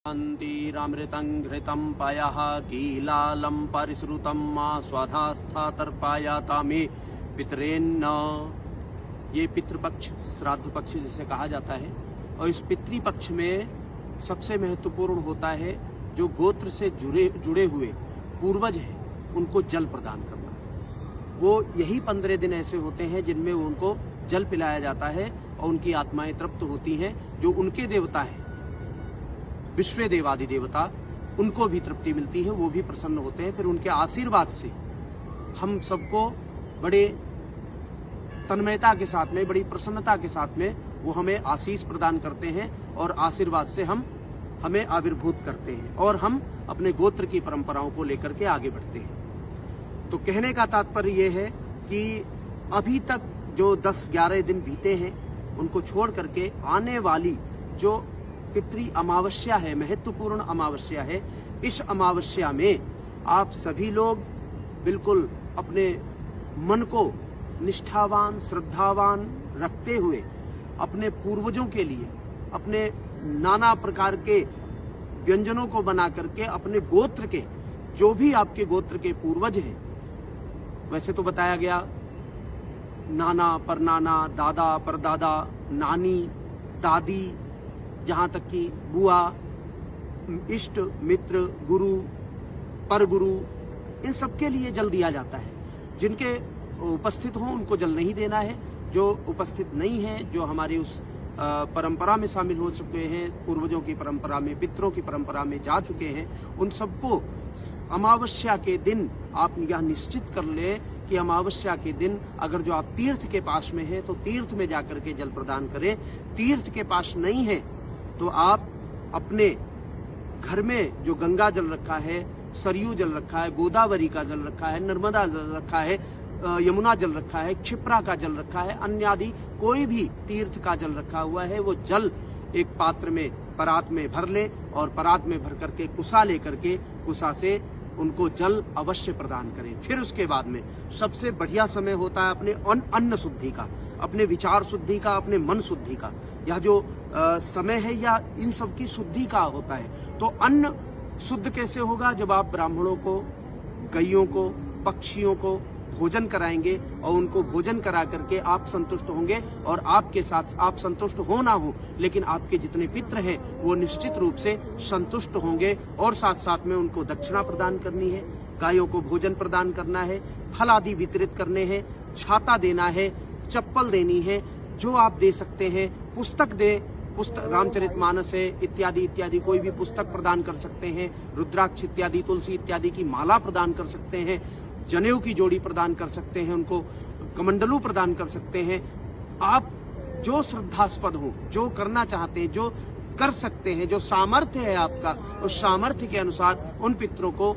शान्तिरमृतं घृतं पयः कीलालं परिश्रुतं मा स्वधास्था तर्पायाता मे पितरेन्न। ये पितृपक्ष श्राद्ध पक्ष जिसे कहा जाता है, और इस पितृपक्ष में सबसे महत्वपूर्ण होता है जो गोत्र से जुड़े हुए पूर्वज हैं उनको जल प्रदान करना। वो यही 15 दिन ऐसे होते हैं जिनमें उनको जल पिलाया जाता है और उनकी आत्माएं तृप्त होती हैं। जो उनके देवता हैं विश्व देवादि देवता, उनको भी तृप्ति मिलती है, वो भी प्रसन्न होते हैं। फिर उनके आशीर्वाद से हम सबको बड़े तन्मयता के साथ में, बड़ी प्रसन्नता के साथ में वो हमें आशीष प्रदान करते हैं और आशीर्वाद से हमें आविर्भूत करते हैं और हम अपने गोत्र की परंपराओं को लेकर के आगे बढ़ते हैं। तो कहने का तात्पर्य ये है कि अभी तक जो 10-11 दिन बीते हैं उनको छोड़ करके आने वाली जो पितृ अमावस्या है, महत्वपूर्ण अमावस्या है, इस अमावस्या में आप सभी लोग बिल्कुल अपने मन को निष्ठावान श्रद्धावान रखते हुए अपने पूर्वजों के लिए अपने नाना प्रकार के व्यंजनों को बना करके अपने गोत्र के, जो भी आपके गोत्र के पूर्वज हैं, वैसे तो बताया गया नाना परनाना, दादा परदादा, नानी दादी, जहाँ तक कि बुआ, इष्ट मित्र, गुरु, परगुरु, इन सबके लिए जल दिया जाता है। जिनके उपस्थित हों उनको जल नहीं देना है। जो उपस्थित नहीं है, जो हमारी उस परंपरा में शामिल हो चुके हैं, पूर्वजों की परंपरा में, पितरों की परंपरा में जा चुके हैं, उन सबको अमावस्या के दिन आप यह निश्चित कर ले कि अमावस्या के दिन अगर जो आप तीर्थ के पास में हैं तो तीर्थ में जाकर के जल प्रदान करें। तीर्थ के पास नहीं है तो आप अपने घर में जो गंगा जल रखा है, सरयू जल रखा है, गोदावरी का जल रखा है, नर्मदा जल रखा है, यमुना जल रखा है, क्षिप्रा का जल रखा है, अन्य आदि कोई भी तीर्थ का जल रखा हुआ है, वो जल एक पात्र में परात में भर ले और परात में भर करके कुसा लेकर के कुसा से उनको जल अवश्य प्रदान करें। फिर उसके बाद में सबसे बढ़िया समय होता है अपने अन्न शुद्धि का, अपने विचार शुद्धि का, अपने मन शुद्धि का। यह जो समय है या इन सब की शुद्धि का होता है। तो अन्न शुद्ध कैसे होगा? जब आप ब्राह्मणों को, गायों को, पक्षियों को भोजन कराएंगे और उनको भोजन करा करके आप संतुष्ट होंगे, और आपके साथ आप संतुष्ट हो ना हो लेकिन आपके जितने पितृ हैं वो निश्चित रूप से संतुष्ट होंगे। और साथ साथ में उनको दक्षिणा प्रदान करनी है, गायों को भोजन प्रदान करना है, फल आदि वितरित करने हैं, छाता देना है, चप्पल देनी है, जो आप दे सकते हैं। पुस्तक दे, पुस्तक रामचरितमानस है इत्यादि इत्यादि कोई भी पुस्तक प्रदान कर सकते हैं। रुद्राक्ष इत्यादि, तुलसी इत्यादि की माला प्रदान कर सकते हैं, जनेऊ की जोड़ी प्रदान कर सकते हैं, उनको कमंडलू प्रदान कर सकते हैं। आप जो श्रद्धास्पद हो, जो करना चाहते हैं, जो कर सकते हैं, जो सामर्थ्य है आपका, उस सामर्थ्य के अनुसार उन पितरों को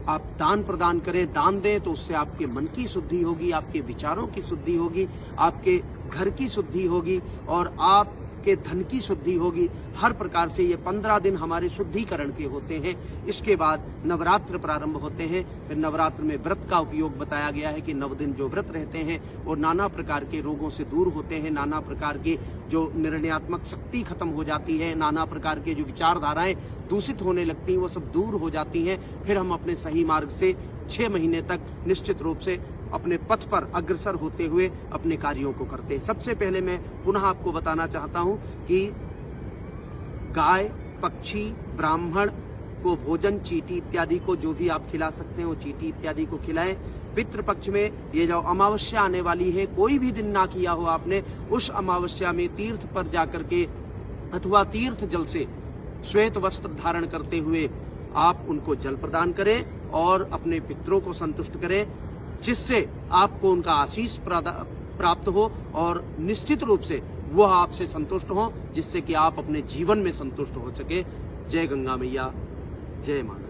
आप दान प्रदान करें, दान दें। तो उससे आपके मन की शुद्धि होगी, आपके विचारों की शुद्धि होगी, आपके घर की शुद्धि होगी और आपके धन की शुद्धि होगी। हर प्रकार से ये 15 दिन हमारे शुद्धिकरण के होते हैं। इसके बाद नवरात्र प्रारंभ होते हैं। फिर नवरात्र में व्रत का उपयोग बताया गया है कि 9 दिन जो व्रत रहते हैं वो नाना प्रकार के रोगों से दूर होते हैं, नाना प्रकार के जो निर्णयात्मक शक्ति खत्म हो जाती है, नाना प्रकार के जो विचारधाराएं दूषित होने लगती हैं वो सब दूर हो जाती हैं। फिर हम अपने सही मार्ग से 6 महीने तक निश्चित रूप से अपने पथ पर अग्रसर होते हुए अपने कार्यों को करते हैं। सबसे पहले मैं पुनः आपको बताना चाहता हूं कि गाय, पक्षी, ब्राह्मण को भोजन, चींटी इत्यादि को जो भी आप खिला सकते हैं वो चींटी इत्यादि को खिलाएं। पितृपक्ष में ये जो अमावस्या आने वाली है, कोई भी दिन ना किया हो आपने, उस अमावस्या में तीर्थ पर जाकर के अथवा तीर्थ जल से श्वेत वस्त्र धारण करते हुए आप उनको जल प्रदान करें और अपने पितरों को संतुष्ट करें, जिससे आपको उनका आशीष प्राप्त हो और निश्चित रूप से वह आपसे संतुष्ट हो, जिससे कि आप अपने जीवन में संतुष्ट हो सके। जय गंगा मैया, जय माता।